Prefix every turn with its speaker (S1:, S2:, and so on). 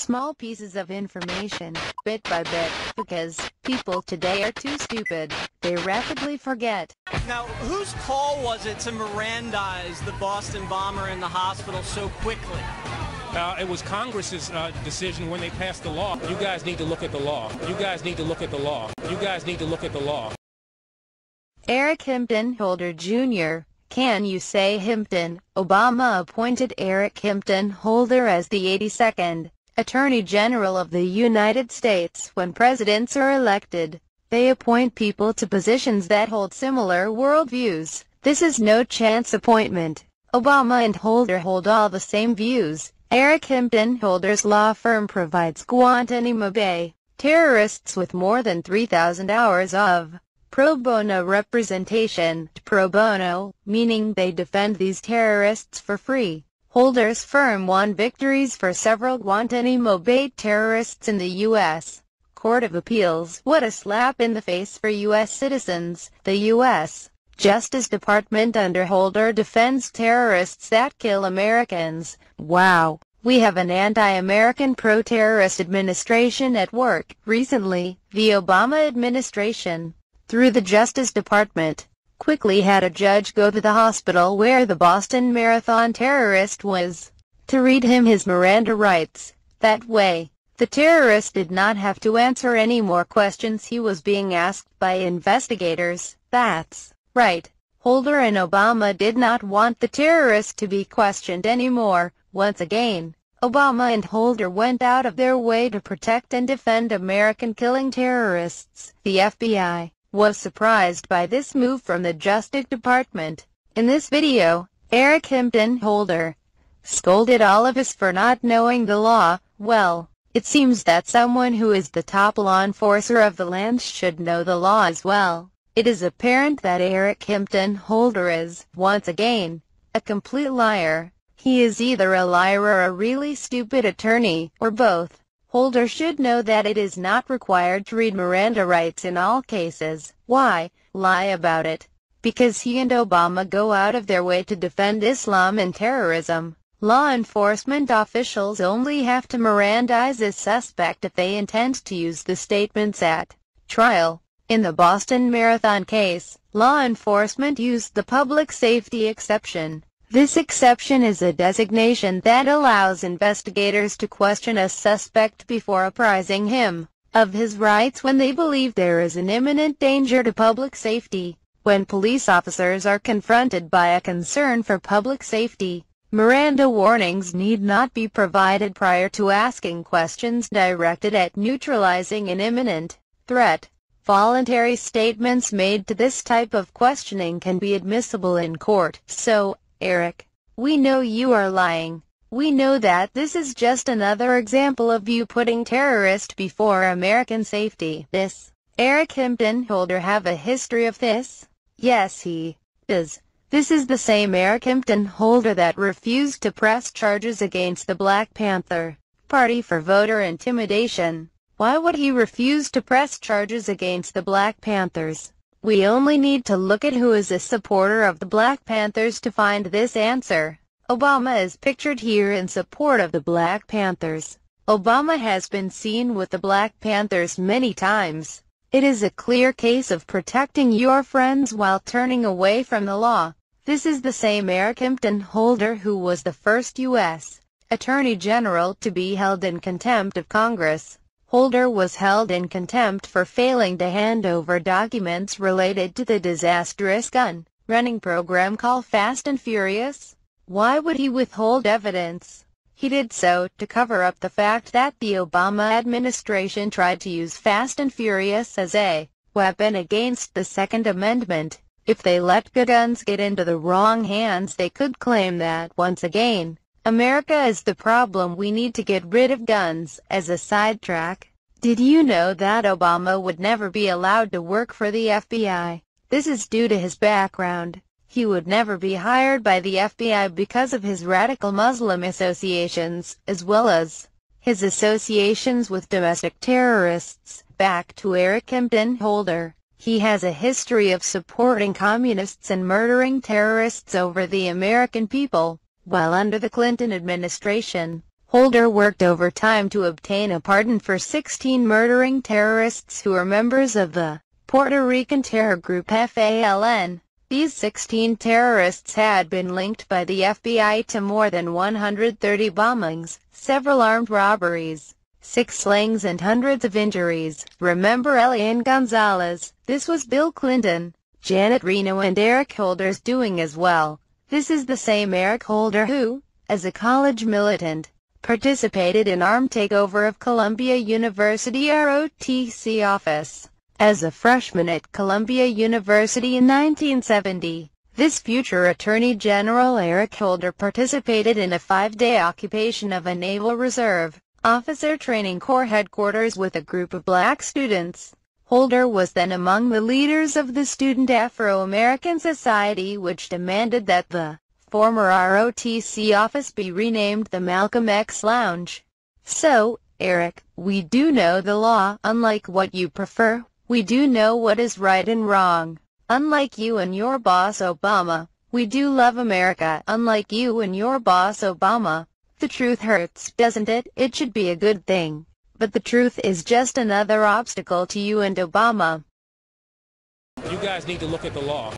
S1: small pieces of information, bit by bit, because people today are too stupid. They rapidly forget.
S2: Now, whose call was it to Mirandize the Boston bomber in the hospital so quickly?
S3: It was Congress's decision when they passed the law. You guys need to look at the law. You guys need to look at the law. You guys need to look at the law.
S1: Eric Hampton Holder Jr. Can you say Hampton? Obama appointed Eric Hampton Holder as the 82nd Attorney General of the United States. When presidents are elected, they appoint people to positions that hold similar worldviews. This is no chance appointment. Obama and Holder hold all the same views. Eric Hampton Holder's law firm provides Guantanamo Bay terrorists with more than 3,000 hours of pro bono representation. Pro bono, meaning they defend these terrorists for free. Holder's firm won victories for several Guantanamo Bay terrorists in the U.S. Court of Appeals. What a slap in the face for U.S. citizens. The U.S. Justice Department under Holder defends terrorists that kill Americans. Wow. We have an anti-American pro-terrorist administration at work. Recently, the Obama administration, through the Justice Department, quickly had a judge go to the hospital where the Boston Marathon terrorist was, to read him his Miranda rights. That way, the terrorist did not have to answer any more questions he was being asked by investigators. That's right. Holder and Obama did not want the terrorist to be questioned anymore. Once again, Obama and Holder went out of their way to protect and defend American killing terrorists. The FBI was surprised by this move from the Justice Department. In this video, Eric Hampton Holder scolded all of us for not knowing the law. Well, it seems that someone who is the top law enforcer of the land should know the law as well. It is apparent that Eric Hampton Holder is, once again, a complete liar. He is either a liar or a really stupid attorney, or both. Holder should know that it is not required to read Miranda rights in all cases. Why lie about it? Because he and Obama go out of their way to defend Islam and terrorism. Law enforcement officials only have to Mirandize a suspect if they intend to use the statements at trial. In the Boston Marathon case, law enforcement used the public safety exception. This exception is a designation that allows investigators to question a suspect before apprising him of his rights when they believe there is an imminent danger to public safety. When police officers are confronted by a concern for public safety, Miranda warnings need not be provided prior to asking questions directed at neutralizing an imminent threat. Voluntary statements made to this type of questioning can be admissible in court. So, Eric, we know you are lying. We know that this is just another example of you putting terrorists before American safety. This Eric Hampton Holder have a history of this? Yes, he does. This is the same Eric Hampton Holder that refused to press charges against the Black Panther Party for voter intimidation. Why would he refuse to press charges against the Black Panthers? We only need to look at who is a supporter of the Black Panthers to find this answer. Obama is pictured here in support of the Black Panthers. Obama has been seen with the Black Panthers many times. It is a clear case of protecting your friends while turning away from the law. This is the same Eric Hampton Holder who was the first U.S. Attorney General to be held in contempt of Congress. Holder was held in contempt for failing to hand over documents related to the disastrous gun-running program called Fast and Furious. Why would he withhold evidence? He did so to cover up the fact that the Obama administration tried to use Fast and Furious as a weapon against the Second Amendment. If they let guns get into the wrong hands, they could claim that, once again, America is the problem. We need to get rid of guns. As a sidetrack, did you know that Obama would never be allowed to work for the FBI? This is due to his background. He would never be hired by the FBI because of his radical Muslim associations, as well as his associations with domestic terrorists. Back to Eric Hampton Holder. He has a history of supporting communists and murdering terrorists over the American people. While under the Clinton administration, Holder worked overtime to obtain a pardon for 16 murdering terrorists who were members of the Puerto Rican terror group FALN. These 16 terrorists had been linked by the FBI to more than 130 bombings, several armed robberies, 6 slayings and hundreds of injuries. Remember Elian Gonzalez? This was Bill Clinton, Janet Reno and Eric Holder's doing as well. This is the same Eric Holder who, as a college militant, participated in armed takeover of Columbia University ROTC office. As a freshman at Columbia University in 1970, this future Attorney General Eric Holder participated in a 5-day occupation of a Naval Reserve Officer Training Corps headquarters with a group of black students. Holder was then among the leaders of the Student Afro-American Society, which demanded that the former ROTC office be renamed the Malcolm X Lounge. So, Eric, we do know the law, unlike what you prefer. We do know what is right and wrong. Unlike you and your boss Obama, we do love America. Unlike you and your boss Obama. The truth hurts, doesn't it? It should be a good thing. But the truth is just another obstacle to you and Obama.
S3: You guys need to look at the law.